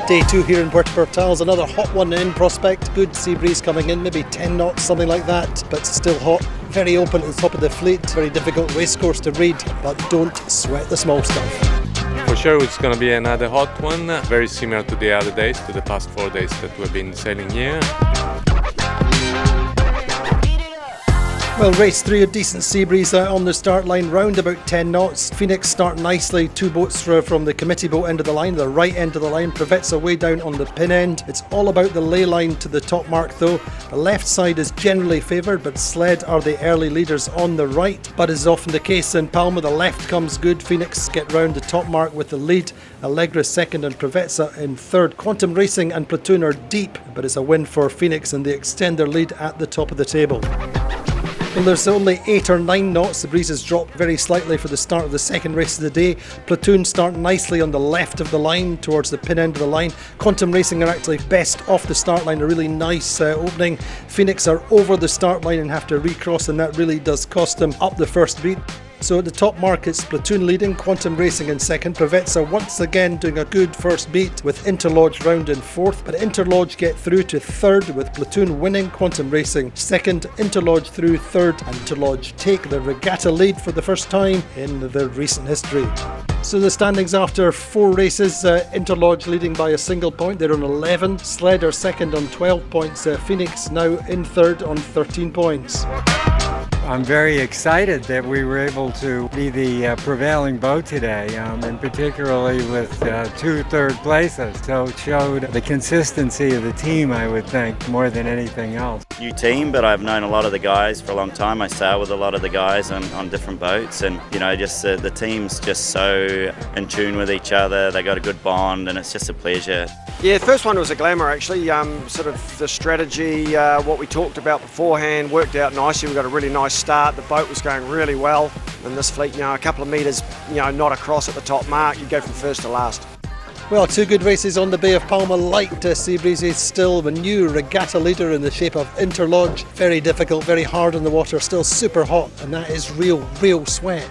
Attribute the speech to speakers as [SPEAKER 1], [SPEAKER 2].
[SPEAKER 1] Day 2 here in Puerto Portals, another hot one in prospect. Good sea breeze coming in, maybe 10 knots, something like that, but still hot. Very open at the top of the fleet, very difficult racecourse to read, but don't sweat the small stuff.
[SPEAKER 2] For sure it's going to be another hot one, very similar to the other days, to the past 4 days that we've been sailing here.
[SPEAKER 1] Well, race 3, a decent sea breeze on the start line, round about 10 knots. Phoenix start nicely, 2 boats from the committee boat end of the line, the right end of the line. Provezza way down on the pin end. It's all about the ley line to the top mark though. The left side is generally favoured, but Sled are the early leaders on the right. But as is often the case in Palma, the left comes good. Phoenix get round the top mark with the lead. Allegra second and Provezza in third. Quantum Racing and Platoon are deep, but it's a win for Phoenix and they extend their lead at the top of the table. Well, there's only 8 or 9 knots. The breeze has dropped very slightly for the start of the second race of the day. Platoon start nicely on the left of the line towards the pin end of the line. Quantum Racing are actually best off the start line, a really nice opening. Phoenix are over the start line and have to recross, and that really does cost them up the first beat. So at the top mark it's Platoon leading, Quantum Racing in second, Provezza once again doing a good first beat with Interlodge round in fourth, but Interlodge get through to third with Platoon winning, Quantum Racing second, Interlodge through third, and Interlodge take the Regatta lead for the first time in their recent history. So the standings after 4 races, Interlodge leading by a single point, they're on 11, Sled are second on 12 points, Phoenix now in third on 13 points.
[SPEAKER 3] I'm very excited that we were able to be the prevailing boat today, and particularly with 2 third places. So it showed the consistency of the team, I would think, more than anything else.
[SPEAKER 4] New team, but I've known a lot of the guys for a long time. I sail with a lot of the guys on different boats, and you know, just the team's just so in tune with each other. They got a good bond, and it's just a pleasure.
[SPEAKER 5] Yeah, the first one was a glamour actually. Sort of the strategy, what we talked about beforehand, worked out nicely. We got a really nice start. The boat was going really well, and this fleet, you know, a couple of metres, you know, not across at the top mark. You go from first to last.
[SPEAKER 1] Well, 2 good races on the Bay of Palma, light sea breezes, still the new Regatta leader in the shape of Interlodge. Very difficult, very hard on the water, still super hot, and that is real sweat.